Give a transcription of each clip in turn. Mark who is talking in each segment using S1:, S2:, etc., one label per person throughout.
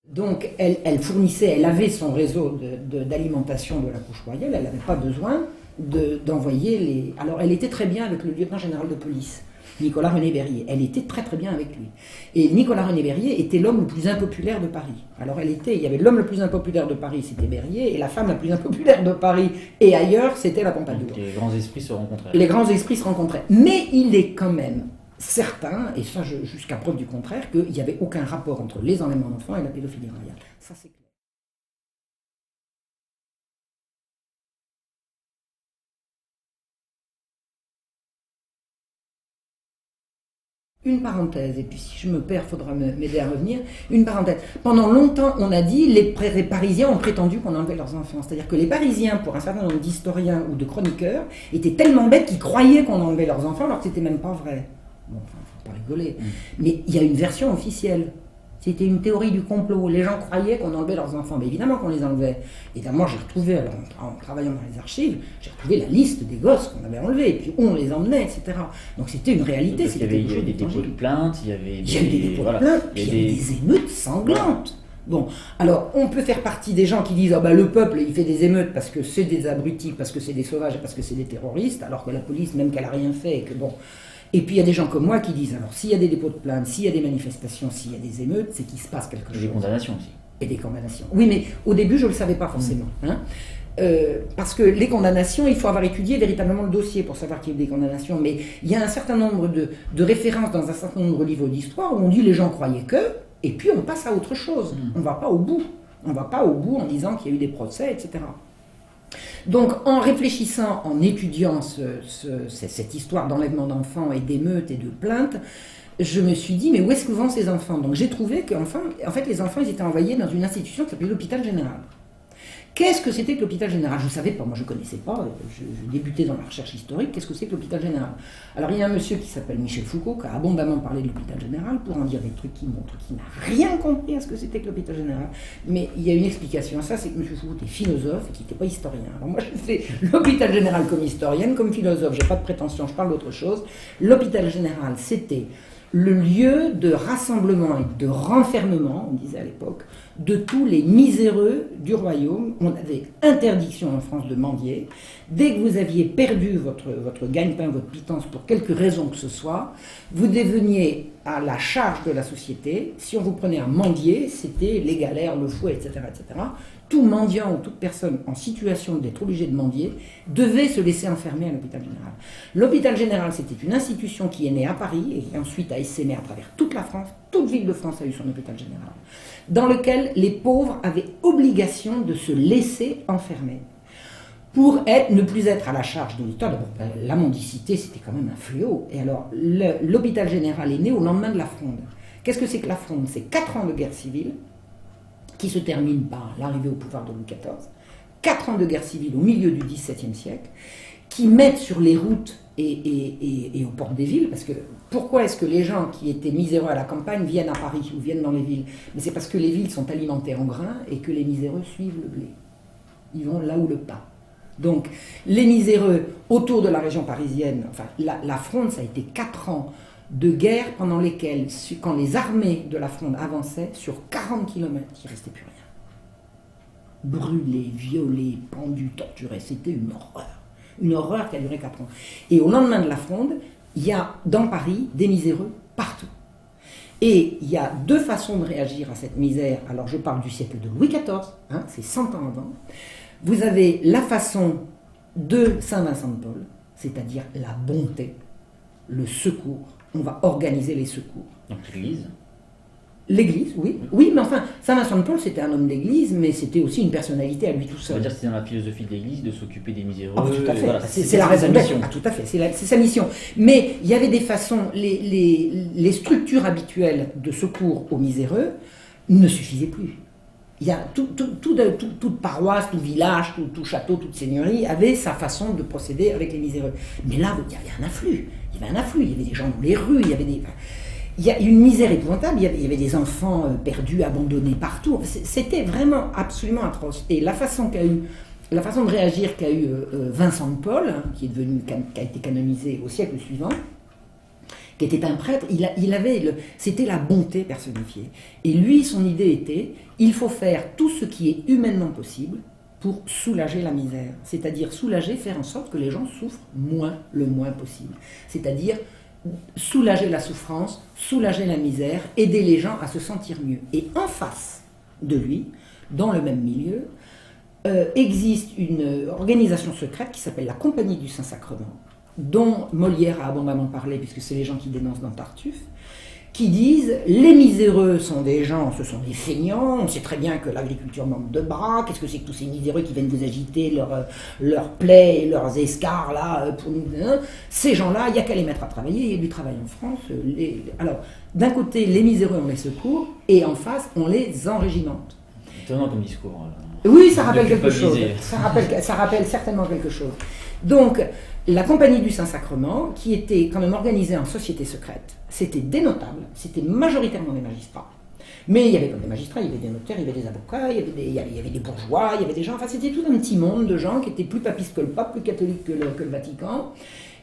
S1: Donc elle fournissait, elle avait son réseau d'alimentation de la couche royale, elle n'avait pas besoin d'envoyer les... Alors elle était très bien avec le lieutenant général de police, Nicolas René Berrier. Elle était très très bien avec lui. Et Nicolas René Berrier était l'homme le plus impopulaire de Paris. Alors il y avait l'homme le plus impopulaire de Paris, c'était Berrier, et la femme la plus impopulaire de Paris et ailleurs, c'était la Pompadour.
S2: Donc les grands esprits se rencontraient.
S1: Les grands esprits se rencontraient. Mais il est quand même certain, et ça jusqu'à preuve du contraire, qu'il n'y avait aucun rapport entre les enlèvements d'enfants et la pédophilie royale. Ça c'est clair. Une parenthèse, et puis si je me perds, il faudra m'aider à revenir. Une parenthèse. Pendant longtemps, on a dit, les Parisiens ont prétendu qu'on enlevait leurs enfants. C'est-à-dire que les Parisiens, pour un certain nombre d'historiens ou de chroniqueurs, étaient tellement bêtes qu'ils croyaient qu'on enlevait leurs enfants alors que c'était même pas vrai. Bon, enfin, faut pas rigoler. Mais il y a une version officielle. C'était une théorie du complot. Les gens croyaient qu'on enlevait leurs enfants. Mais évidemment qu'on les enlevait. Et là, moi, j'ai retrouvé, alors, en travaillant dans les archives, j'ai retrouvé la liste des gosses qu'on avait enlevés. Et puis, on les emmenait, etc. Donc, c'était une réalité.
S2: Parce qu'il y avait des dépôts de plainte, il y avait
S1: des dépôts de plainte, puis il y avait des émeutes sanglantes. Bon, alors, on peut faire partie des gens qui disent « Ah ben, le peuple, il fait des émeutes parce que c'est des abrutis, parce que c'est des sauvages et parce que c'est des terroristes, alors que la police, même qu'elle n'a rien fait, et que bon... » Et puis il y a des gens comme moi qui disent, alors s'il y a des dépôts de plainte, s'il y a des manifestations, s'il y a des émeutes, c'est qu'il se passe quelque chose.
S2: Et des condamnations aussi.
S1: Et des condamnations. Oui, mais au début, je ne le savais pas forcément. Hein. Parce que les condamnations, il faut avoir étudié véritablement le dossier pour savoir qu'il y a eu des condamnations. Mais il y a un certain nombre de références dans un certain nombre de livres d'histoire où on dit les gens croyaient que, et puis on passe à autre chose. On ne va pas au bout. On ne va pas au bout en disant qu'il y a eu des procès, etc. Donc, en réfléchissant, en étudiant cette histoire d'enlèvement d'enfants et d'émeutes et de plaintes, je me suis dit, mais où est-ce que vont ces enfants? Donc, j'ai trouvé qu'en fait, les enfants, ils étaient envoyés dans une institution qui s'appelait l'hôpital général. Qu'est-ce que c'était que l'hôpital général? Je ne savais pas, moi je ne connaissais pas, je débutais dans la recherche historique, qu'est-ce que c'est que l'hôpital général? Alors il y a un monsieur qui s'appelle Michel Foucault, qui a abondamment parlé de l'hôpital général, pour en dire des trucs qui montrent qu'il n'a rien compris à ce que c'était que l'hôpital général. Mais il y a une explication à ça, c'est que Michel Foucault était philosophe et qu'il n'était pas historien. Alors moi je fais l'hôpital général comme historienne, comme philosophe, je n'ai pas de prétention, je parle d'autre chose. L'hôpital général, c'était le lieu de rassemblement et de renfermement, on disait à l'époque, de tous les miséreux du royaume. On avait interdiction en France de mendier. Dès que vous aviez perdu votre gagne-pain, votre pitance, pour quelque raison que ce soit, vous deveniez à la charge de la société. Si on vous prenait à mendier, c'était les galères, le fouet, etc., etc. Tout mendiant ou toute personne en situation d'être obligé de mendier devait se laisser enfermer à l'hôpital général. L'hôpital général, c'était une institution qui est née à Paris et qui ensuite a essaimé à travers toute la France. Toute ville de France a eu son hôpital général, dans lequel les pauvres avaient obligation de se laisser enfermer pour ne plus être à la charge de l'État. D'abord, la mendicité, c'était quand même un fléau. Et alors, l'hôpital général est né au lendemain de la Fronde. Qu'est-ce que c'est que la Fronde? C'est 4 ans de guerre civile, qui se termine par l'arrivée au pouvoir de Louis XIV, 4 ans de guerre civile au milieu du XVIIe siècle, qui mettent sur les routes et aux portes des villes, parce que pourquoi est-ce que les gens qui étaient miséreux à la campagne viennent à Paris ou viennent dans les villes? Mais c'est parce que les villes sont alimentées en grains et que les miséreux suivent le blé. Ils vont là où le pain. Donc les miséreux autour de la région parisienne, enfin la Fronde, ça a été 4 ans de guerre pendant lesquels, quand les armées de la Fronde avançaient, sur 40 km, il ne restait plus rien. Brûlés, violés, pendus, torturés, c'était une horreur. Une horreur qui a duré 4 ans. Et au lendemain de la Fronde, il y a dans Paris des miséreux partout. Et il y a 2 façons de réagir à cette misère. Alors je parle du siècle de Louis XIV, hein, c'est 100 ans avant. Vous avez la façon de Saint Vincent de Paul, c'est-à-dire la bonté, le secours. On va organiser les secours.
S2: Donc l'Église? L'église,
S1: oui. Oui, mais enfin, Saint Vincent de Paul, c'était un homme d'église, mais c'était aussi une personnalité à lui tout seul.
S2: On va dire que c'est dans la philosophie de l'église de s'occuper des miséreux.
S1: Ah, tout à fait.
S2: Voilà,
S1: c'est la raison d'être. Ah, tout à fait, c'est sa mission. Mais il y avait des façons, les structures habituelles de secours aux miséreux ne suffisaient plus. Il y a toute paroisse, tout village, tout château, toute seigneurie avait sa façon de procéder avec les miséreux. Mais là, il y avait un afflux. Il y avait des gens dans les rues, il y avait des... il y a une misère épouvantable, il y avait des enfants perdus, abandonnés partout. C'était vraiment absolument atroce. Et la façon de réagir qu'a eu Vincent de Paul, hein, qui a été canonisé au siècle suivant, qui était un prêtre, c'était la bonté personnifiée. Et lui, son idée était, il faut faire tout ce qui est humainement possible pour soulager la misère. C'est-à-dire faire en sorte que les gens souffrent le moins possible. C'est-à-dire soulager la souffrance, soulager la misère, aider les gens à se sentir mieux. Et en face de lui, dans le même milieu, existe une organisation secrète qui s'appelle la Compagnie du Saint-Sacrement, dont Molière a abondamment parlé, puisque c'est les gens qui dénoncent dans Tartuffe, qui disent les miséreux sont des gens, ce sont des feignants, on sait très bien que l'agriculture manque de bras, qu'est-ce que c'est que tous ces miséreux qui viennent vous agiter leurs plaies et leurs escarres là pour nous. Ces gens-là, il n'y a qu'à les mettre à travailler, il y a du travail en France. Alors, d'un côté, les miséreux on les secourt, et en face, on les enrégimente.
S2: Étonnant comme discours.
S1: Oui, ça rappelle quelque chose. Ça rappelle certainement quelque chose. Donc, la Compagnie du Saint-Sacrement, qui était quand même organisée en société secrète, c'était des notables, c'était majoritairement des magistrats. Mais il y avait comme des magistrats, il y avait des notaires, il y avait des avocats, il y avait des bourgeois, il y avait des gens... Enfin, c'était tout un petit monde de gens qui étaient plus papistes que le pape, plus catholiques que le Vatican,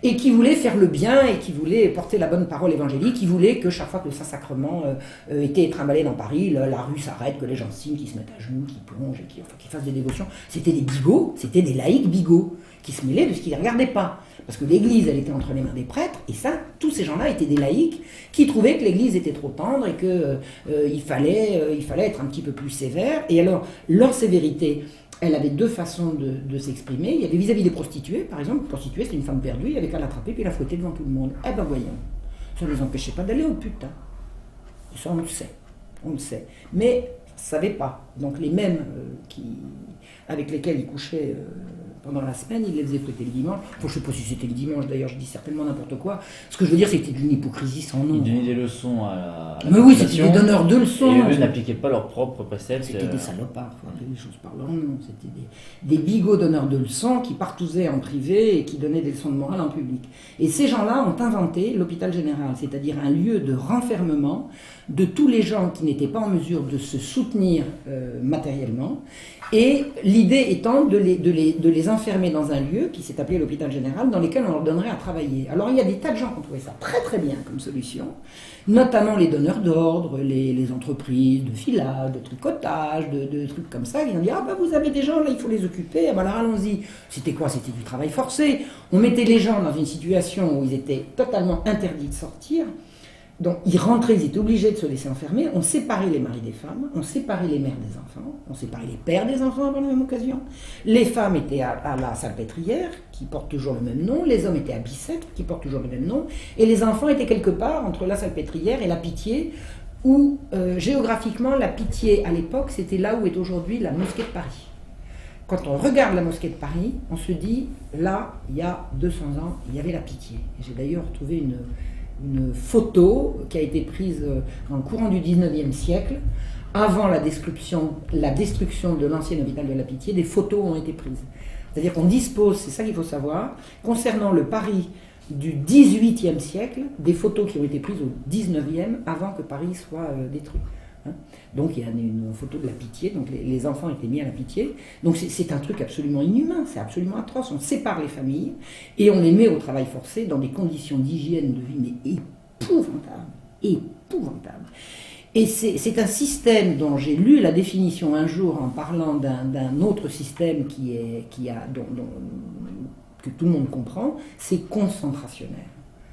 S1: et qui voulaient faire le bien et qui voulaient porter la bonne parole évangélique, qui voulaient que chaque fois que le Saint-Sacrement était trimballé dans Paris, la rue s'arrête, que les gens signent, qu'ils se mettent à genoux, qu'ils plongent, et qu'ils fassent des dévotions. C'était des bigots, c'était des laïcs bigots, qui se mêlaient de ce qu'ils ne regardaient pas. Parce que l'église, elle était entre les mains des prêtres, et ça, tous ces gens-là étaient des laïcs qui trouvaient que l'église était trop tendre et qu'il fallait être un petit peu plus sévère. Et alors, leur sévérité, elle avait deux façons de s'exprimer. Il y avait vis-à-vis des prostituées, par exemple. Une prostituée, c'était une femme perdue, il n'y avait qu'à l'attraper puis la fouetter devant tout le monde. Eh ben voyons, ça ne les empêchait pas d'aller au putain. Et ça, on le sait. Mais ça ne savait pas. Donc les mêmes avec lesquels ils couchaient pendant la semaine, il les faisait fêter le dimanche. Enfin, je ne sais pas si c'était le dimanche, d'ailleurs, je dis certainement n'importe quoi. Ce que je veux dire, c'était d'une hypocrisie sans nom.
S2: Ils donnaient des leçons à la
S1: Mais oui, c'était des donneurs de leçons.
S2: Et eux n'appliquaient pas leurs propres préceptes.
S1: C'était des salopards, il faut appeler les choses par leur nom. C'était des bigots donneurs de leçons qui partousaient en privé et qui donnaient des leçons de morale en public. Et ces gens-là ont inventé l'hôpital général, c'est-à-dire un lieu de renfermement de tous les gens qui n'étaient pas en mesure de se soutenir matériellement. Et l'idée étant de les enfermer dans un lieu qui s'est appelé l'hôpital général, dans lequel on leur donnerait à travailler. Alors il y a des tas de gens qui ont trouvé ça très très bien comme solution, notamment les donneurs d'ordre, les entreprises de filage, de tricotage, de trucs comme ça. Ils ont dit, ah ben vous avez des gens là, il faut les occuper, ah ben alors allons-y. C'était quoi? C'était du travail forcé. On mettait les gens dans une situation où ils étaient totalement interdits de sortir. Donc ils rentraient, ils étaient obligés de se laisser enfermer, on séparait les maris des femmes, on séparait les mères des enfants, on séparait les pères des enfants par la même occasion. Les femmes étaient à la Salpêtrière, qui porte toujours le même nom, les hommes étaient à Bicêtre, qui porte toujours le même nom, et les enfants étaient quelque part entre la Salpêtrière et la Pitié, où géographiquement la Pitié à l'époque c'était là où est aujourd'hui la mosquée de Paris. Quand on regarde la mosquée de Paris, on se dit, là, il y a 200 ans, il y avait la Pitié. Et j'ai d'ailleurs trouvé une photo qui a été prise en courant du 19e siècle, avant la destruction de l'ancien hôpital de la Pitié, des photos ont été prises. C'est-à-dire qu'on dispose, c'est ça qu'il faut savoir, concernant le Paris du 18e siècle, des photos qui ont été prises au 19e, avant que Paris soit détruit. Donc il y a une photo de la Pitié, donc les enfants étaient mis à la Pitié. Donc c'est un truc absolument inhumain, c'est absolument atroce. On sépare les familles et on les met au travail forcé dans des conditions d'hygiène de vie mais épouvantables. Et c'est un système dont j'ai lu la définition un jour en parlant d'un autre système que tout le monde comprend, c'est concentrationnaire.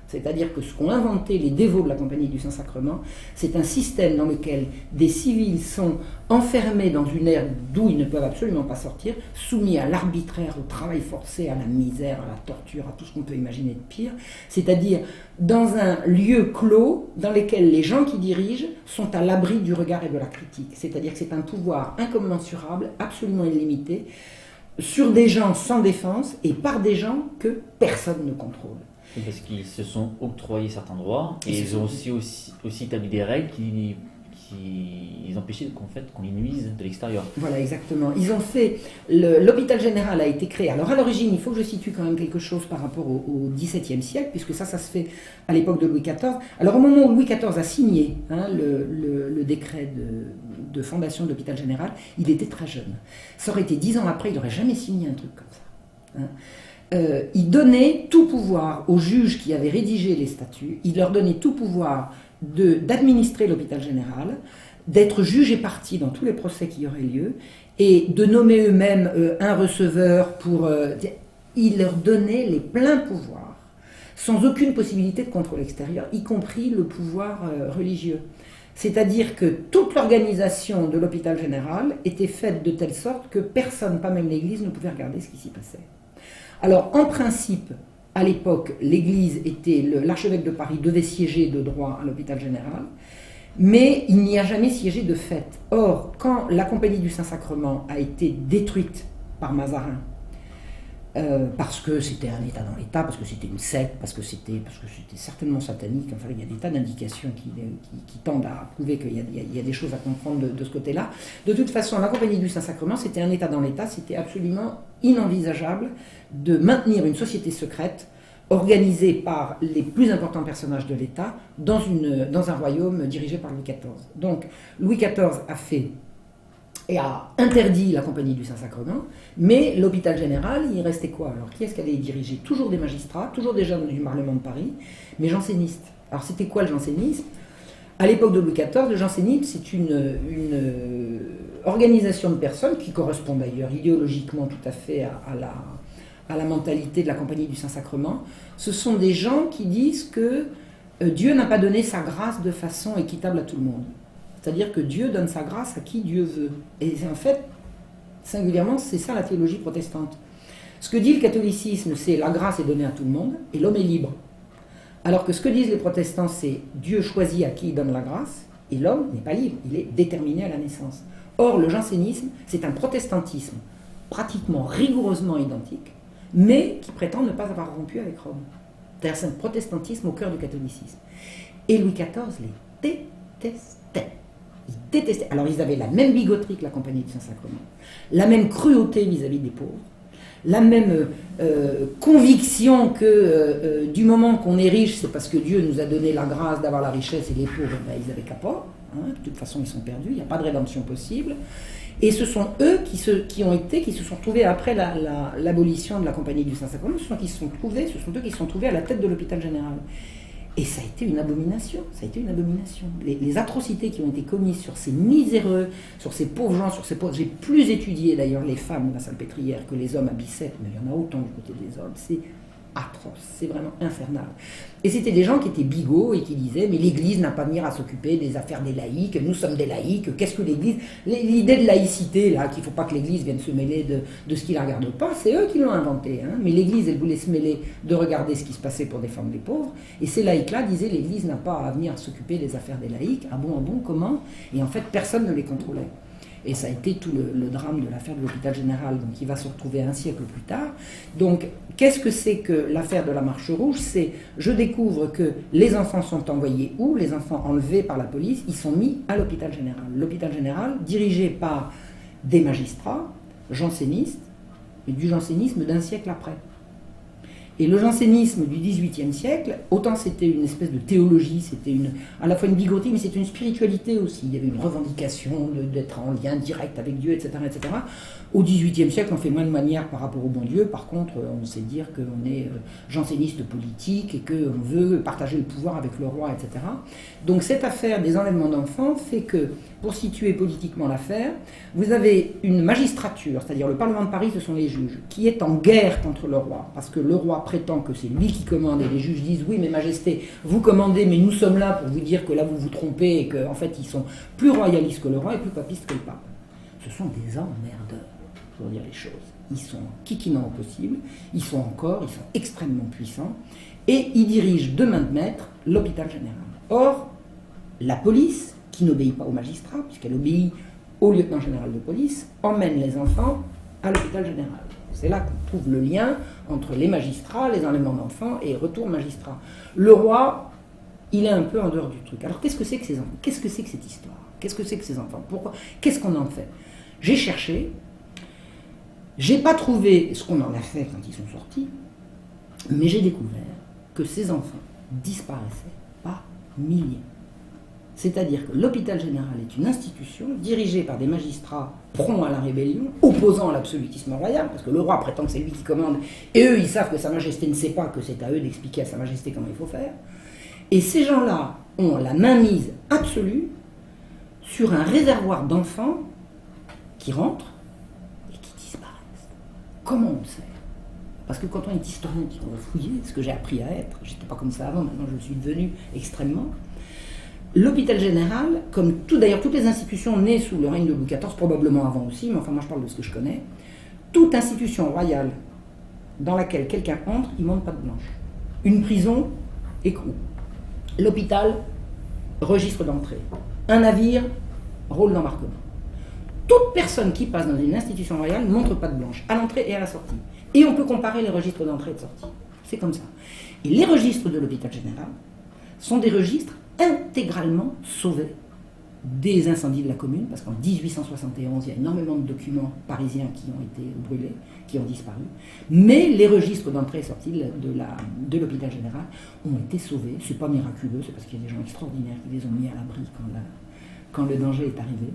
S1: C'est-à-dire que ce qu'ont inventé les dévots de la Compagnie du Saint-Sacrement, c'est un système dans lequel des civils sont enfermés dans une ère d'où ils ne peuvent absolument pas sortir, soumis à l'arbitraire, au travail forcé, à la misère, à la torture, à tout ce qu'on peut imaginer de pire, c'est-à-dire dans un lieu clos dans lequel les gens qui dirigent sont à l'abri du regard et de la critique. C'est-à-dire que c'est un pouvoir incommensurable, absolument illimité, sur des gens sans défense et par des gens que personne ne contrôle.
S2: Parce qu'ils se sont octroyés certains droits et ils ont aussi établi des règles qu'ils empêchaient qu'on les nuise de l'extérieur.
S1: Voilà, exactement. Ils ont fait... L'hôpital général a été créé. Alors, à l'origine, il faut que je situe quand même quelque chose par rapport au XVIIe siècle, puisque ça se fait à l'époque de Louis XIV. Alors, au moment où Louis XIV a signé le décret de fondation de l'hôpital général, il était très jeune. Ça aurait été 10 ans après, il n'aurait jamais signé un truc comme ça. Il donnait tout pouvoir aux juges qui avaient rédigé les statuts, il leur donnait tout pouvoir d'administrer l'hôpital général, d'être juge et partie dans tous les procès qui auraient lieu, et de nommer eux-mêmes un receveur pour... il leur donnait les pleins pouvoirs, sans aucune possibilité de contrôle extérieur, y compris le pouvoir religieux. C'est-à-dire que toute l'organisation de l'hôpital général était faite de telle sorte que personne, pas même l'Église, ne pouvait regarder ce qui s'y passait. Alors, en principe, à l'époque, l'Église était... L'archevêque de Paris devait siéger de droit à l'hôpital général, mais il n'y a jamais siégé de fait. Or, quand la Compagnie du Saint-Sacrement a été détruite par Mazarin, parce que c'était un État dans l'État, parce que c'était une secte, parce que c'était certainement satanique, enfin il y a des tas d'indications qui tendent à prouver qu'il y a des choses à comprendre de ce côté-là. De toute façon, la Compagnie du Saint-Sacrement, c'était un État dans l'État, c'était absolument inenvisageable de maintenir une société secrète organisée par les plus importants personnages de l'État dans un royaume dirigé par Louis XIV. Donc Louis XIV a fait et a interdit la Compagnie du Saint-Sacrement, mais l'hôpital général, il restait quoi? Alors, qui est-ce qui allait y diriger? Toujours des magistrats, toujours des gens du Parlement de Paris, mais jansénistes. Alors, c'était quoi le jansénisme? À l'époque de Louis XIV, le jansénisme, c'est une organisation de personnes qui correspond d'ailleurs idéologiquement tout à fait à la mentalité de la Compagnie du Saint-Sacrement. Ce sont des gens qui disent que Dieu n'a pas donné sa grâce de façon équitable à tout le monde. C'est-à-dire que Dieu donne sa grâce à qui Dieu veut. Et en fait, singulièrement, c'est ça la théologie protestante. Ce que dit le catholicisme, c'est la grâce est donnée à tout le monde et l'homme est libre. Alors que ce que disent les protestants, c'est Dieu choisit à qui il donne la grâce et l'homme n'est pas libre, il est déterminé à la naissance. Or, le jansénisme, c'est un protestantisme pratiquement rigoureusement identique, mais qui prétend ne pas avoir rompu avec Rome. C'est un protestantisme au cœur du catholicisme. Et Louis XIV les détestait. Ils détestaient. Alors ils avaient la même bigoterie que la Compagnie du Saint-Sacrement, la même cruauté vis-à-vis des pauvres, la même conviction que du moment qu'on est riche, c'est parce que Dieu nous a donné la grâce d'avoir la richesse et les pauvres, ils n'avaient qu'à pas. De toute façon, ils sont perdus, il n'y a pas de rédemption possible. Et ce sont eux qui se sont trouvés après l'abolition de la Compagnie du Saint-Sacrement, ce sont eux qui se sont trouvés à la tête de l'hôpital général. Et ça a été une abomination, Les atrocités qui ont été commises sur ces miséreux, sur ces pauvres gens, j'ai plus étudié d'ailleurs les femmes de la Salpêtrière que les hommes à Bicêtre, mais il y en a autant du côté des hommes, c'est atroce, c'est vraiment infernal. Et c'était des gens qui étaient bigots et qui disaient mais l'Église n'a pas venir à s'occuper des affaires des laïcs, nous sommes des laïcs, qu'est-ce que l'Église... L'idée de laïcité, là, qu'il ne faut pas que l'Église vienne se mêler de ce qui ne la regarde pas, c'est eux qui l'ont inventé. Mais l'Église, elle voulait se mêler de regarder ce qui se passait pour défendre les pauvres, et ces laïcs-là disaient l'Église n'a pas à venir s'occuper des affaires des laïcs, ah bon, comment? Et en fait, personne ne les contrôlait. Et ça a été tout le drame de l'affaire de l'hôpital général, donc il va se retrouver un siècle plus tard. Donc, qu'est-ce que c'est que l'affaire de la Marche Rouge? C'est, je découvre que les enfants sont envoyés où? Les enfants enlevés par la police, ils sont mis à l'hôpital général. L'hôpital général, dirigé par des magistrats, jansénistes, et du jansénisme d'un siècle après. Et le jansénisme du XVIIIe siècle, autant c'était une espèce de théologie, c'était à la fois une bigoterie, mais c'était une spiritualité aussi. Il y avait une revendication d'être en lien direct avec Dieu, etc., etc. Au XVIIIe siècle, on fait moins de manières par rapport au bon Dieu. Par contre, on sait dire qu'on est janséniste politique et qu'on veut partager le pouvoir avec le roi, etc. Donc cette affaire des enlèvements d'enfants fait que, pour situer politiquement l'affaire, vous avez une magistrature, c'est-à-dire le Parlement de Paris, ce sont les juges, qui est en guerre contre le roi, parce que le roi prétend que c'est lui qui commande, et les juges disent « Oui, mais Majesté, vous commandez, mais nous sommes là pour vous dire que là vous vous trompez, et qu'en fait ils sont plus royalistes que le roi et plus papistes que le pape. » Ce sont des emmerdeurs, pour dire les choses. Ils sont kikinants au possible, ils sont extrêmement puissants, et ils dirigent de main de maître l'hôpital général. Or, la police, qui n'obéit pas aux magistrats, puisqu'elle obéit au lieutenant général de police, emmène les enfants à l'hôpital général. C'est là qu'on trouve le lien entre les magistrats, les enlèvements d'enfants et retour magistrat. Le roi, il est un peu en dehors du truc. Alors qu'est-ce que c'est que cette histoire? Qu'est-ce que c'est que ces enfants? Pourquoi? Qu'est-ce qu'on en fait? J'ai cherché, j'ai pas trouvé ce qu'on en a fait quand ils sont sortis, mais j'ai découvert que ces enfants disparaissaient par milliers. C'est-à-dire que l'hôpital général est une institution dirigée par des magistrats prompts à la rébellion, opposant à l'absolutisme royal, parce que le roi prétend que c'est lui qui commande, et eux, ils savent que Sa Majesté ne sait pas, que c'est à eux d'expliquer à Sa Majesté comment il faut faire. Et ces gens-là ont la mainmise absolue sur un réservoir d'enfants qui rentrent et qui disparaissent. Comment on le sait? Parce que quand on est historien, on va fouiller, ce que j'ai appris à être, j'étais pas comme ça avant, maintenant je le suis devenu extrêmement. L'hôpital général, comme d'ailleurs toutes les institutions nées sous le règne de Louis XIV, probablement avant aussi, mais enfin moi je parle de ce que je connais, toute institution royale dans laquelle quelqu'un entre, il ne monte pas de blanche. Une prison, écrou. L'hôpital, registre d'entrée. Un navire, rôle d'embarquement. Toute personne qui passe dans une institution royale ne montre pas de blanche, à l'entrée et à la sortie. Et on peut comparer les registres d'entrée et de sortie. C'est comme ça. Et les registres de l'hôpital général sont des registres intégralement sauvés des incendies de la commune, parce qu'en 1871, il y a énormément de documents parisiens qui ont été brûlés, qui ont disparu. Mais les registres d'entrée et sortie de l'hôpital général ont été sauvés. C'est pas miraculeux, c'est parce qu'il y a des gens extraordinaires qui les ont mis à l'abri quand le danger est arrivé.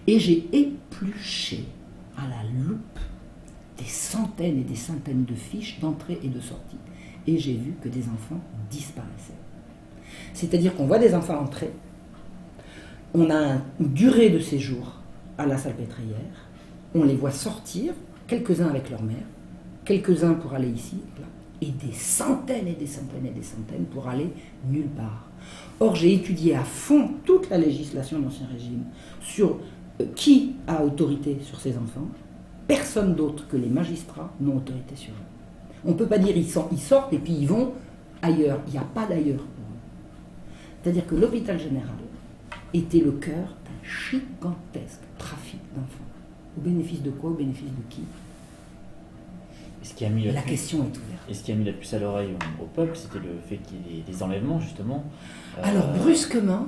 S1: Et j'ai épluché à la loupe des centaines et des centaines de fiches d'entrée et de sortie. Et j'ai vu que des enfants disparaissaient. C'est-à-dire qu'on voit des enfants entrer, on a une durée de séjour à la Salpêtrière, on les voit sortir, quelques-uns avec leur mère, quelques-uns pour aller ici, là, et des centaines et des centaines et des centaines pour aller nulle part. Or, j'ai étudié à fond toute la législation d'Ancien Régime sur qui a autorité sur ces enfants. Personne d'autre que les magistrats n'ont autorité sur eux. On ne peut pas dire ils sortent et puis ils vont ailleurs. Il n'y a pas d'ailleurs pour eux. C'est-à-dire que l'hôpital général était le cœur d'un gigantesque trafic d'enfants. Au bénéfice de quoi? Au bénéfice de qui? La question est ouverte.
S2: Et ce qui a mis la puce à l'oreille au peuple, c'était le fait qu'il y ait des enlèvements, justement.
S1: Alors, brusquement,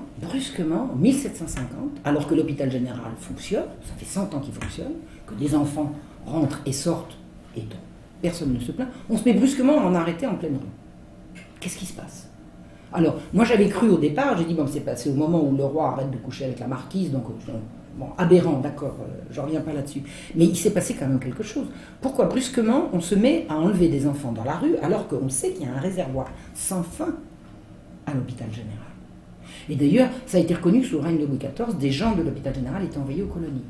S1: en 1750, alors que l'hôpital général fonctionne, ça fait 100 ans qu'il fonctionne, que des enfants rentrent et sortent, et donc personne ne se plaint, on se met brusquement à en arrêter en pleine rue. Qu'est-ce qui se passe? Alors, moi j'avais cru au départ, j'ai dit, bon, c'est passé au moment où le roi arrête de coucher avec la marquise, donc bon, aberrant, d'accord, je reviens pas là-dessus. Mais il s'est passé quand même quelque chose. Pourquoi brusquement on se met à enlever des enfants dans la rue alors qu'on sait qu'il y a un réservoir sans fin à l'hôpital général? Et d'ailleurs, ça a été reconnu que sous le règne de Louis XIV, des gens de l'hôpital général étaient envoyés aux colonies.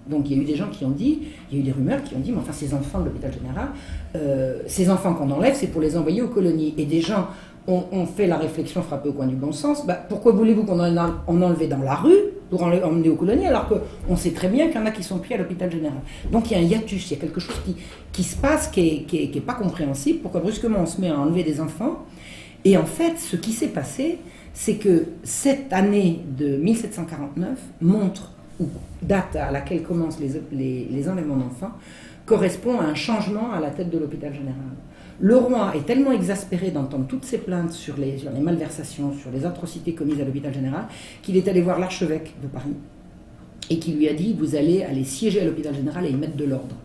S1: Donc il y a eu des gens qui ont dit, il y a eu des rumeurs qui ont dit, mais enfin ces enfants de l'hôpital général, ces enfants qu'on enlève, c'est pour les envoyer aux colonies. Et des gens ont fait la réflexion frappée au coin du bon sens, pourquoi voulez-vous qu'on en enlève dans la rue pour emmener aux colonies, alors qu'on sait très bien qu'il y en a qui sont pris à l'hôpital général. Donc il y a un hiatus, il y a quelque chose qui se passe qui est pas compréhensible. Pourquoi brusquement on se met à enlever des enfants? Et en fait, ce qui s'est passé, c'est que cette année de 1749 montre, ou date à laquelle commencent les enlèvements d'enfants, correspond à un changement à la tête de l'hôpital général. Le roi est tellement exaspéré d'entendre toutes ces plaintes sur les malversations, sur les atrocités commises à l'hôpital général, qu'il est allé voir l'archevêque de Paris et qui lui a dit, vous allez aller siéger à l'hôpital général et y mettre de l'ordre.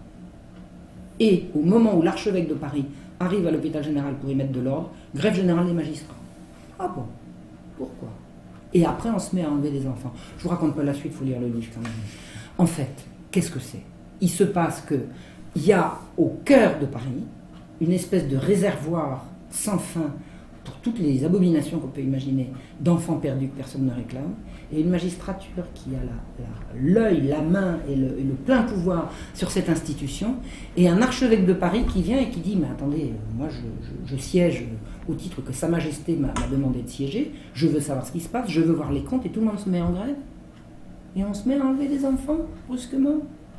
S1: Et au moment où l'archevêque de Paris arrive à l'hôpital général pour y mettre de l'ordre, grève générale des magistrats. Ah bon? Pourquoi? Et après on se met à enlever des enfants. Je vous raconte pas la suite, il faut lire le livre quand même. En fait, qu'est-ce que c'est? Il se passe qu'il y a au cœur de Paris une espèce de réservoir sans fin pour toutes les abominations qu'on peut imaginer d'enfants perdus que personne ne réclame, et une magistrature qui a l'œil, la main et le plein pouvoir sur cette institution, et un archevêque de Paris qui vient et qui dit, mais attendez, moi je siège au titre que Sa Majesté m'a demandé de siéger, je veux savoir ce qui se passe, je veux voir les comptes, et tout le monde se met en grève, et on se met à enlever des enfants brusquement.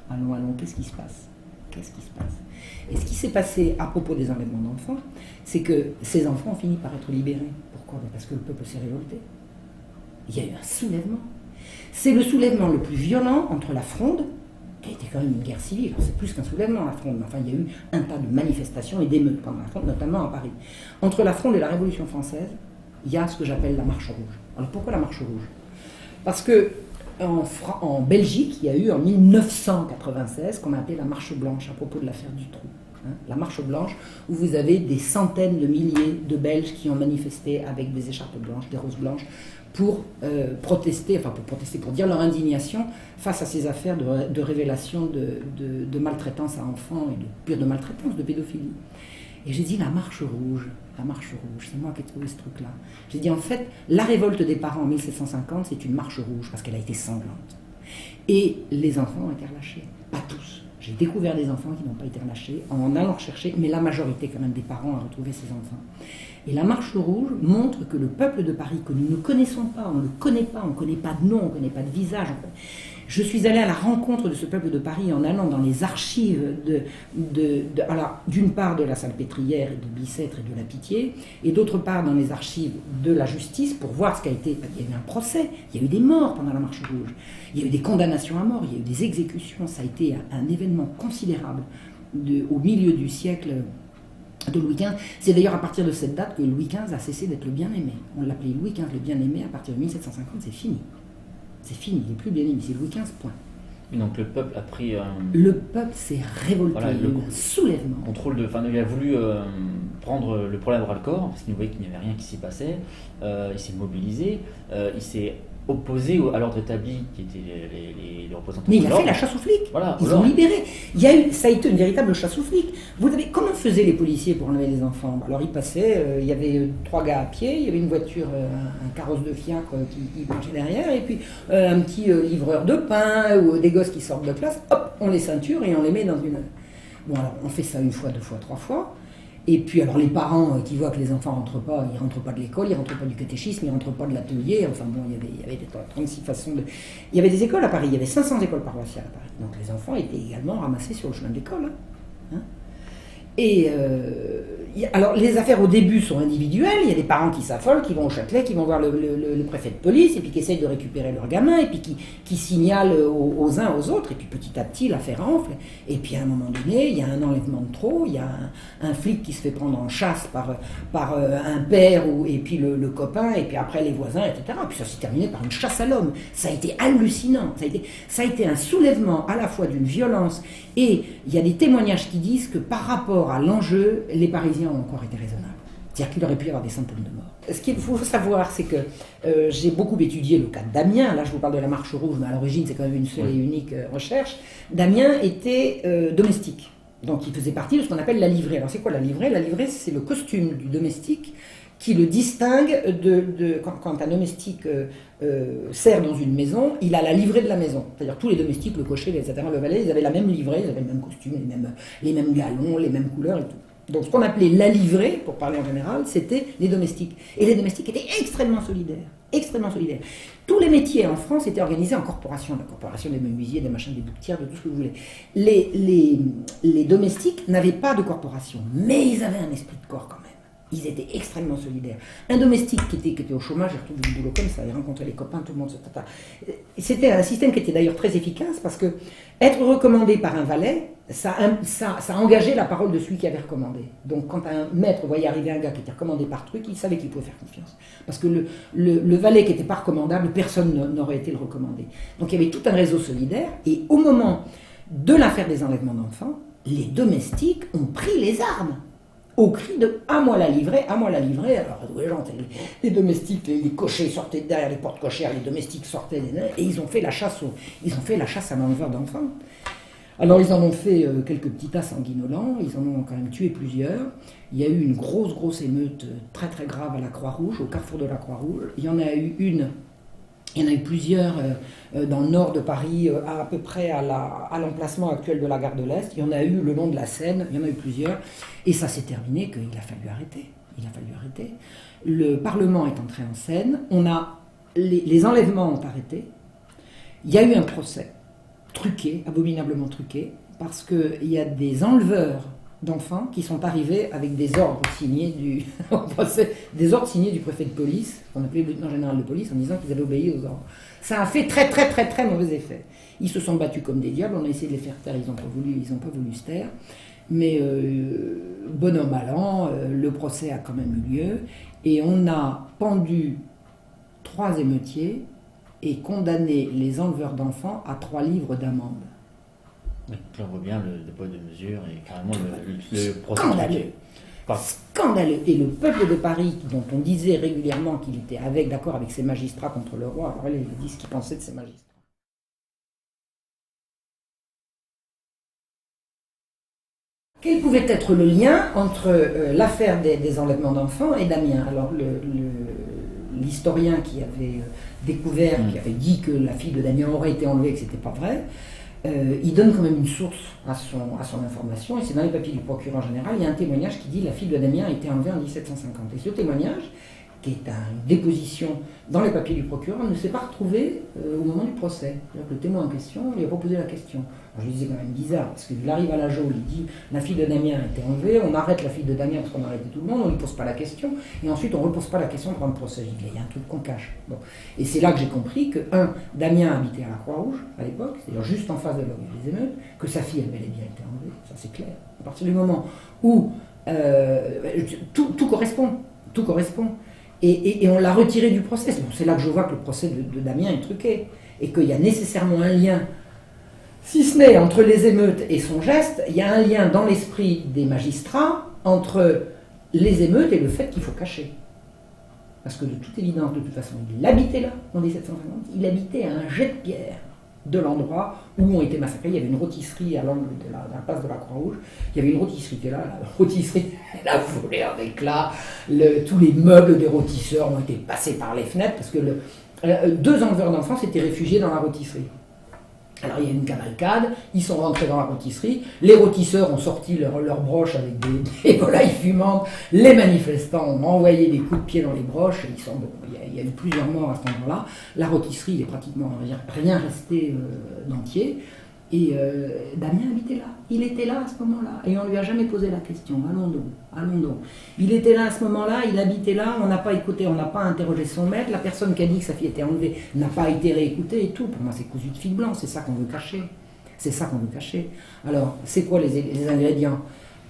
S1: Allons, qu'est-ce qui se passe? Qu'est-ce qui se passe? Et ce qui s'est passé à propos des enlèvements d'enfants, c'est que ces enfants ont fini par être libérés. Pourquoi? Parce que le peuple s'est révolté. Il y a eu un soulèvement. C'est le soulèvement le plus violent entre la Fronde, qui a été quand même une guerre civile, c'est plus qu'un soulèvement la Fronde, mais enfin il y a eu un tas de manifestations et d'émeutes pendant la Fronde, notamment à Paris. Entre la Fronde et la Révolution française, il y a ce que j'appelle la marche rouge. Alors pourquoi la marche rouge? Parce que En Belgique, il y a eu en 1996 qu'on a appelé la marche blanche à propos de l'affaire Dutroux. La marche blanche, où vous avez des centaines de milliers de Belges qui ont manifesté avec des écharpes blanches, des roses blanches, pour protester, pour dire leur indignation face à ces affaires de révélation de maltraitance à enfants et de maltraitance, de pédophilie. Et j'ai dit la marche rouge, c'est moi qui ai trouvé ce truc-là. J'ai dit en fait, la révolte des parents en 1750, c'est une marche rouge parce qu'elle a été sanglante. Et les enfants ont été relâchés, pas tous. J'ai découvert des enfants qui n'ont pas été relâchés en allant rechercher, mais la majorité quand même des parents a retrouvé ces enfants. Et la marche rouge montre que le peuple de Paris, que nous ne connaissons pas, on ne le connaît pas, on ne connaît pas de nom, on ne connaît pas de visage. Je suis allée à la rencontre de ce peuple de Paris en allant dans les archives alors, d'une part de la Salpêtrière et de Bicêtre et de la Pitié, et d'autre part dans les archives de la justice pour voir ce qu'a été. Il y a eu un procès, il y a eu des morts pendant la marche rouge, il y a eu des condamnations à mort, il y a eu des exécutions. Ça a été un événement considérable au milieu du siècle de Louis XV. C'est d'ailleurs à partir de cette date que Louis XV a cessé d'être le bien-aimé. On l'appelait Louis XV le bien-aimé. À partir de 1750, c'est fini. C'est fini, il n'est plus bien-aimé, c'est Louis XV, point.
S2: Et donc le peuple a pris...
S1: Le peuple s'est révolté, il y a eu un soulèvement.
S2: Il a voulu prendre le problème à bras-le-corps, parce qu'il voyait qu'il n'y avait rien qui s'y passait. Il s'est mobilisé, il s'est opposé à l'ordre établi, qui étaient les représentants
S1: Mais
S2: de
S1: il a
S2: l'ordre.
S1: fait la chasse aux flics,
S2: Voilà,
S1: ils ont libéré. Ça a été une véritable chasse aux flics. Comment faisaient les policiers pour enlever les enfants? Alors ils passaient, il y avait 3 gars à pied, il y avait une voiture, un carrosse de fiacre qui marchait derrière, et puis un petit livreur de pain, ou des gosses qui sortent de classe, hop, on les ceinture et on les met dans une... Bon alors on fait ça 1 fois, 2 fois, 3 fois. Et puis alors les parents qui voient que les enfants ils rentrent pas de l'école, ils rentrent pas du catéchisme, ils rentrent pas de l'atelier, enfin bon, il y avait 36 façons de... Il y avait des écoles à Paris, il y avait 500 écoles paroissiales à Paris, donc les enfants étaient également ramassés sur le chemin de l'école. Et alors les affaires au début sont individuelles, il y a des parents qui s'affolent, qui vont au Châtelet, qui vont voir le préfet de police, et puis qui essayent de récupérer leur gamin, et puis qui signalent aux uns aux autres, et puis petit à petit l'affaire enfle, et puis à un moment donné, il y a un enlèvement de trop, il y a un flic qui se fait prendre en chasse par un père, et puis le copain, et puis après les voisins, etc. Et puis ça s'est terminé par une chasse à l'homme. Ça a été hallucinant, ça a été un soulèvement à la fois d'une violence, et il y a des témoignages qui disent que par rapport à l'enjeu, les Parisiens ont encore été raisonnables. C'est-à-dire qu'il aurait pu y avoir des centaines de morts. Ce qu'il faut savoir, c'est que j'ai beaucoup étudié le cas de Damien. Là, je vous parle de la marche rouge, mais à l'origine, c'est quand même une seule et unique recherche. Damien était domestique. Donc, il faisait partie de ce qu'on appelle la livrée. Alors, c'est quoi la livrée? La livrée, c'est le costume du domestique qui le distingue quand un domestique sert dans une maison, il a la livrée de la maison. C'est-à-dire tous les domestiques, le cocher, etc., le valet, ils avaient la même livrée, ils avaient le même costume, les mêmes galons, les mêmes couleurs et tout. Donc ce qu'on appelait la livrée, pour parler en général, c'était les domestiques. Et les domestiques étaient extrêmement solidaires. Extrêmement solidaires. Tous les métiers en France étaient organisés en corporation. La corporation des menuisiers, des machins, des bouquetières, de tout ce que vous voulez. Les domestiques n'avaient pas de corporation, mais ils avaient un esprit de corps quand même. Ils étaient extrêmement solidaires. Un domestique qui était au chômage, il retrouve du boulot comme ça, il rencontrait les copains, tout le monde. C'était un système qui était d'ailleurs très efficace parce que être recommandé par un valet, ça engageait la parole de celui qui avait recommandé. Donc quand un maître voyait arriver un gars qui était recommandé par truc, il savait qu'il pouvait faire confiance. Parce que le valet qui n'était pas recommandable, personne n'aurait été le recommander. Donc il y avait tout un réseau solidaire, et au moment de l'affaire des enlèvements d'enfants, les domestiques ont pris les armes. Au cri de « à moi la livrée, à moi la livrée ». Alors les domestiques, les cochers sortaient derrière les portes cochères, les domestiques sortaient et ils ont fait la chasse à l'enleveur d'enfants. Alors ils en ont fait quelques petits tas sanguinolents, ils en ont quand même tué plusieurs. Il y a eu une grosse émeute très très grave à la Croix-Rouge, au carrefour de la Croix-Rouge. Il y en a eu plusieurs dans le nord de Paris, à peu près à l'emplacement actuel de la gare de l'Est. Il y en a eu le long de la Seine, il y en a eu plusieurs. Et ça s'est terminé qu'il a fallu arrêter. Le Parlement est entré en scène, les enlèvements ont arrêté. Il y a eu un procès truqué, abominablement truqué, parce qu'il y a des enleveurs d'enfants qui sont arrivés avec des ordres signés du préfet de police, qu'on appelait le lieutenant général de police, en disant qu'ils avaient obéi aux ordres. Ça a fait très très très très mauvais effet. Ils se sont battus comme des diables, on a essayé de les faire taire, ils n'ont pas voulu se taire. Mais bon an, mal an, le procès a quand même eu lieu, et on a pendu 3 émeutiers, et condamner les enleveurs d'enfants à 3 livres d'amende.
S2: Oui, là, on voit bien le poids de mesure et carrément le procès.
S1: Scandaleux. Et le peuple de Paris, dont on disait régulièrement qu'il était d'accord avec ses magistrats contre le roi, alors il dit ce qu'il pensait de ses magistrats. Quel pouvait être le lien entre l'affaire des enlèvements d'enfants et Damien? Alors l'historien qui avait découvert, qui avait dit que la fille de Damien aurait été enlevée et que c'était pas vrai, il donne quand même une source à son information, et c'est dans les papiers du procureur général, il y a un témoignage qui dit la fille de Damien a été enlevée en 1750. Et ce témoignage, qui est une déposition dans les papiers du procureur, ne s'est pas retrouvé au moment du procès. C'est-à-dire que le témoin en question lui a pas posé la question. Alors, je lui disais quand même bizarre, parce qu'il arrive à la geôle, il dit la fille de Damien a été enlevée, on arrête la fille de Damien parce qu'on a arrêté tout le monde, on ne lui pose pas la question, et ensuite on ne repose pas la question pendant le procès. Je dis, il y a un truc qu'on cache. Bon. Et c'est là que j'ai compris que, Damien habitait à la Croix-Rouge à l'époque, c'est-à-dire juste en face de là où il y a les émeutes, que sa fille avait bien été enlevée, ça c'est clair. À partir du moment où tout correspond, tout correspond. Et on l'a retiré du procès. Bon, c'est là que je vois que le procès de Damien est truqué. Et qu'il y a nécessairement un lien, si ce n'est entre les émeutes et son geste, il y a un lien dans l'esprit des magistrats entre les émeutes et le fait qu'il faut cacher. Parce que de toute évidence, de toute façon, il habitait là, en 1750, il habitait à un jet de pierre de l'endroit où ont été massacrés. Il y avait une rôtisserie à l'angle de la place de la Croix-Rouge. Il y avait une rôtisserie qui est là. La rôtisserie, elle a volé en éclats. Tous les meubles des rôtisseurs ont été passés par les fenêtres parce que 2 enleveurs d'enfants s'étaient réfugiés dans la rôtisserie. Alors il y a une cavalcade, ils sont rentrés dans la rôtisserie, les rôtisseurs ont sorti leur broche avec des volailles fumantes, les manifestants ont envoyé des coups de pied dans les broches, et il y a eu plusieurs morts à ce moment-là, la rôtisserie, il est pratiquement rien resté d'entier, et Damien habitait là, il était là à ce moment-là, et on ne lui a jamais posé la question, allons donc. Il était là à ce moment-là, il habitait là, on n'a pas écouté, on n'a pas interrogé son maître, la personne qui a dit que sa fille était enlevée n'a pas été réécoutée et tout. Pour moi, c'est cousu de fil blanc, c'est ça qu'on veut cacher. C'est ça qu'on veut cacher. Alors, c'est quoi les ingrédients?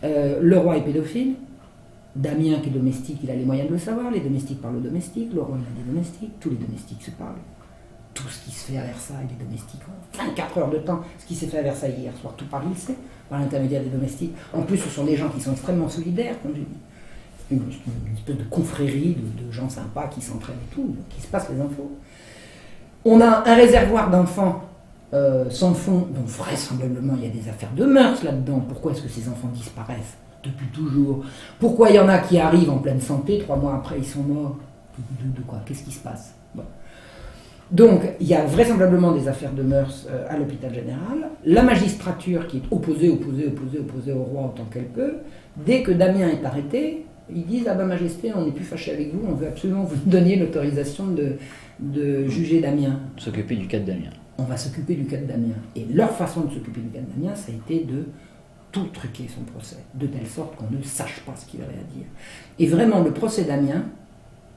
S1: Le roi est pédophile, Damien qui est domestique, il a les moyens de le savoir, les domestiques parlent aux domestiques, le roi il a des domestiques, tous les domestiques se parlent. Tout ce qui se fait à Versailles, les domestiques ont 24 heures de temps. Ce qui s'est fait à Versailles hier soir, tout Paris le sait, par l'intermédiaire des domestiques. En plus, ce sont des gens qui sont extrêmement solidaires, comme je dis. Une espèce de confrérie de gens sympas qui s'entraînent et tout, qui se passent les infos. On a un réservoir d'enfants sans fond, donc vraisemblablement il y a des affaires de mœurs là-dedans. Pourquoi est-ce que ces enfants disparaissent depuis toujours? Pourquoi il y en a qui arrivent en pleine santé, 3 mois après ils sont morts? De quoi? Qu'est-ce qui se passe? Bon. Donc, il y a vraisemblablement des affaires de mœurs à l'hôpital général. La magistrature qui est opposée au roi autant qu'elle peut. Dès que Damien est arrêté, ils disent « Ah ben Majesté, on n'est plus fâché avec vous, on veut absolument vous donner l'autorisation de juger Damien. »
S2: S'occuper du cas de Damien.
S1: On va s'occuper du cas de Damien. Et leur façon de s'occuper du cas de Damien, ça a été de tout truquer son procès, de telle sorte qu'on ne sache pas ce qu'il avait à dire. Et vraiment, le procès Damien,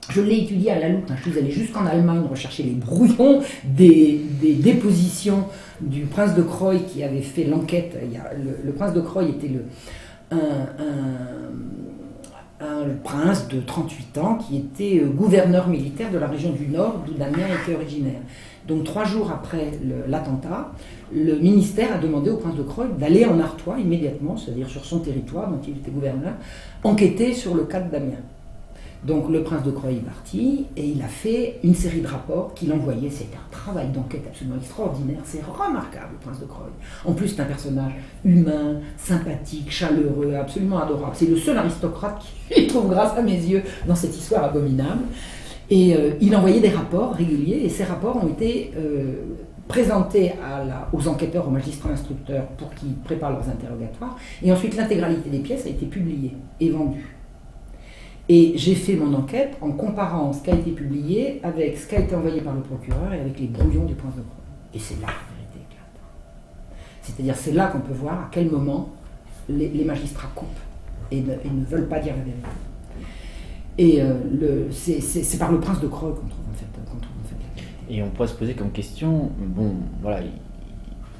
S1: je l'ai étudié à la loupe. Je suis allé jusqu'en Allemagne rechercher les brouillons des dépositions du prince de Croy qui avait fait l'enquête. Le prince de Croy était un prince de 38 ans qui était gouverneur militaire de la région du Nord d'où Damien était originaire. Donc 3 jours après l'attentat, le ministère a demandé au prince de Croy d'aller en Artois immédiatement, c'est-à-dire sur son territoire dont il était gouverneur, enquêter sur le cas de Damien. Donc le prince de Croy est parti et il a fait une série de rapports qu'il envoyait. C'était un travail d'enquête absolument extraordinaire. C'est remarquable, le prince de Croy. En plus, c'est un personnage humain, sympathique, chaleureux, absolument adorable. C'est le seul aristocrate qui trouve grâce à mes yeux dans cette histoire abominable. Et il envoyait des rapports réguliers et ces rapports ont été présentés aux enquêteurs, aux magistrats instructeurs pour qu'ils préparent leurs interrogatoires. Et ensuite, l'intégralité des pièces a été publiée et vendue. Et j'ai fait mon enquête en comparant ce qui a été publié avec ce qui a été envoyé par le procureur et avec les brouillons du prince de Croy. Et c'est là que la vérité éclate. C'est-à-dire c'est là qu'on peut voir à quel moment les magistrats coupent et ne veulent pas dire la vérité. Et c'est par le prince de Croy qu'on trouve en fait la vérité.
S2: Et on pourrait se poser comme question, bon, voilà, il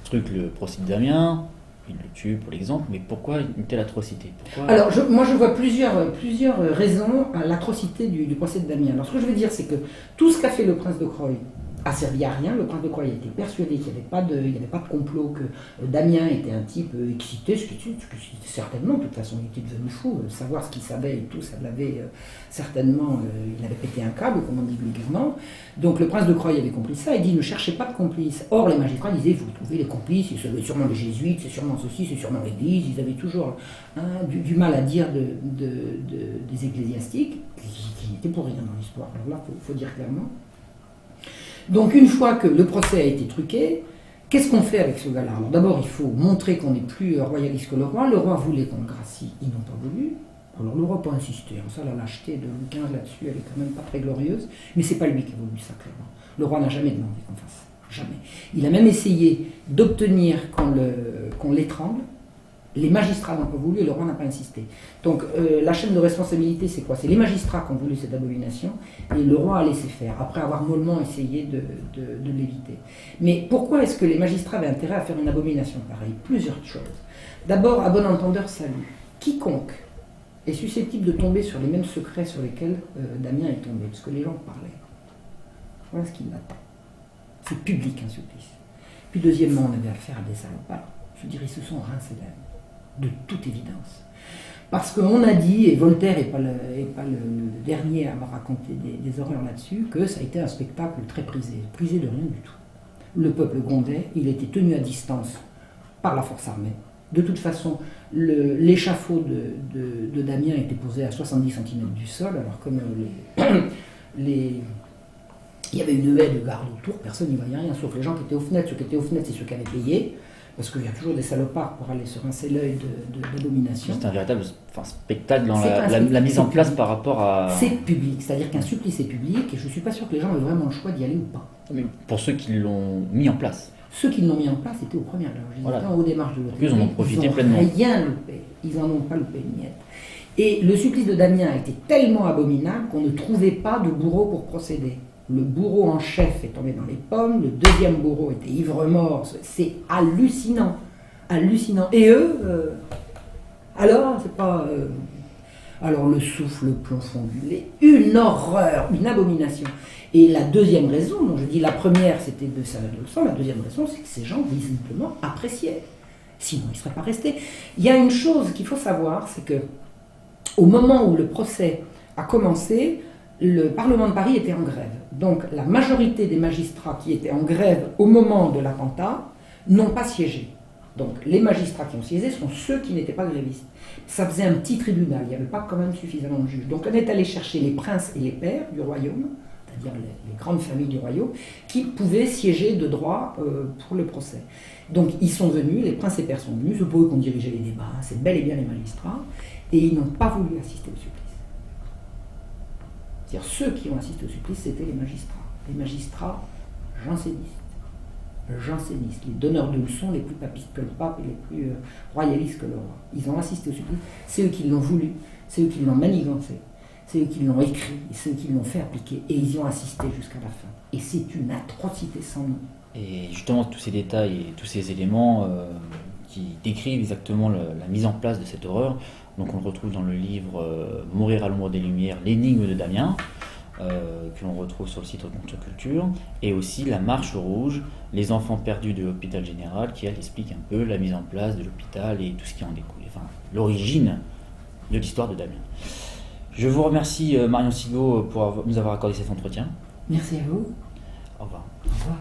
S2: truque le procès de Damien, il le tue pour l'exemple, mais pourquoi une telle atrocité?
S1: Alors, moi je vois plusieurs raisons à l'atrocité du procès de Damien. Alors, ce que je veux dire, c'est que tout ce qu'a fait le prince de Croy a servi à rien. Le prince de Croÿ était persuadé qu'il n'y avait pas de complot, que Damien était un type excité, ce qui était certainement, de toute façon, il était devenu fou. Savoir ce qu'il savait et tout, ça l'avait certainement, il avait pété un câble, comme on dit vulgairement. Donc le prince de Croÿ avait compris ça, il dit ne cherchez pas de complices. Or les magistrats disaient vous trouvez les complices, c'est sûrement les jésuites, c'est sûrement ceci, c'est sûrement l'église, ils avaient toujours du mal à dire des ecclésiastiques, qui n'étaient pour rien dans l'histoire. Alors là, il faut dire clairement. Donc une fois que le procès a été truqué, qu'est-ce qu'on fait avec ce gars-là? Alors d'abord, il faut montrer qu'on n'est plus royaliste que le roi. Le roi voulait qu'on le gracie, ils n'ont pas voulu. Alors le roi n'a pas insisté. Ça, la lâcheté de Louis XV là-dessus, elle est quand même pas très glorieuse. Mais c'est pas lui qui a voulu ça, clairement. Le roi n'a jamais demandé qu'on fasse ça. Jamais. Il a même essayé d'obtenir qu'on l'étrangle. Les magistrats n'ont pas voulu et le roi n'a pas insisté. Donc la chaîne de responsabilité, c'est quoi? C'est les magistrats qui ont voulu cette abomination et le roi a laissé faire, après avoir mollement essayé de l'éviter. Mais pourquoi est-ce que les magistrats avaient intérêt à faire une abomination pareille? Plusieurs choses. D'abord, à bon entendeur, salut. Quiconque est susceptible de tomber sur les mêmes secrets sur lesquels Damien est tombé, parce que les gens parlaient. Voilà ce qui l'attend. C'est public un supplice. Puis deuxièmement, on avait affaire à des salopards. Je dirais, ils se sont rincés d'âme. De toute évidence. Parce qu'on a dit, et Voltaire n'est pas le dernier à avoir raconté des horreurs là-dessus, que ça a été un spectacle très prisé de rien du tout. Le peuple grondait, il était tenu à distance par la force armée. De toute façon, l'échafaud de Damien était posé à 70 cm du sol, alors comme il y avait une haie de garde autour, personne n'y voyait rien, sauf les gens qui étaient aux fenêtres. Ceux qui étaient aux fenêtres, c'est ceux qui avaient payé. Parce qu'il y a toujours des salopards pour aller se rincer l'œil d'abomination.
S2: C'est un véritable spectacle dans la mise en place par rapport à...
S1: C'est public, c'est-à-dire qu'un supplice est public, et je ne suis pas sûr que les gens aient vraiment le choix d'y aller ou pas.
S2: Mais pour ceux qui l'ont mis en place.
S1: Ceux qui l'ont mis en place étaient aux premières loges. Ils étaient en haut des marches de l'autre.
S2: Ils en ont profité pleinement.
S1: Rien loupé. Ils n'en ont pas loupé une miette. Et le supplice de Damien a été tellement abominable qu'on ne trouvait pas de bourreau pour procéder. Le bourreau en chef est tombé dans les pommes, le deuxième bourreau était ivre-mort, c'est hallucinant, hallucinant. Et eux, alors, c'est pas... alors le souffle, le plomb fondu, une horreur, une abomination. Et la deuxième raison, donc je dis la première c'était de salade de sang, la deuxième raison c'est que ces gens visiblement appréciaient. Sinon ils ne seraient pas restés. Il y a une chose qu'il faut savoir, c'est que au moment où le procès a commencé, le Parlement de Paris était en grève. Donc la majorité des magistrats qui étaient en grève au moment de l'attentat n'ont pas siégé. Donc les magistrats qui ont siégé sont ceux qui n'étaient pas grévistes. Ça faisait un petit tribunal, il n'y avait pas quand même suffisamment de juges. Donc on est allé chercher les princes et les pairs du royaume, c'est-à-dire les grandes familles du royaume, qui pouvaient siéger de droit pour le procès. Donc ils sont venus, les princes et pairs sont venus, c'est pas eux qui ont dirigé les débats, c'est bel et bien les magistrats, et ils n'ont pas voulu assister au supplice. C'est-à-dire ceux qui ont assisté au supplice, c'était les magistrats jansénistes, les donneurs de leçons les plus papistes que le pape et les plus royalistes que le roi. Ils ont assisté au supplice, c'est eux qui l'ont voulu, c'est eux qui l'ont manigancé, c'est eux qui l'ont écrit, c'est eux qui l'ont fait appliquer, et ils y ont assisté jusqu'à la fin. Et c'est une atrocité sans nom.
S2: Et justement, tous ces détails et tous ces éléments qui décrivent exactement la mise en place de cette horreur, donc on le retrouve dans le livre Mourir à l'ombre des Lumières, l'énigme de Damien, que l'on retrouve sur le site Contre-Culture, et aussi La Marche Rouge, les enfants perdus de l'hôpital général, qui elle explique un peu la mise en place de l'hôpital et tout ce qui en découle, enfin l'origine de l'histoire de Damien. Je vous remercie Marion Sigaud pour nous avoir accordé cet entretien.
S1: Merci à vous.
S2: Au revoir.
S1: Au revoir.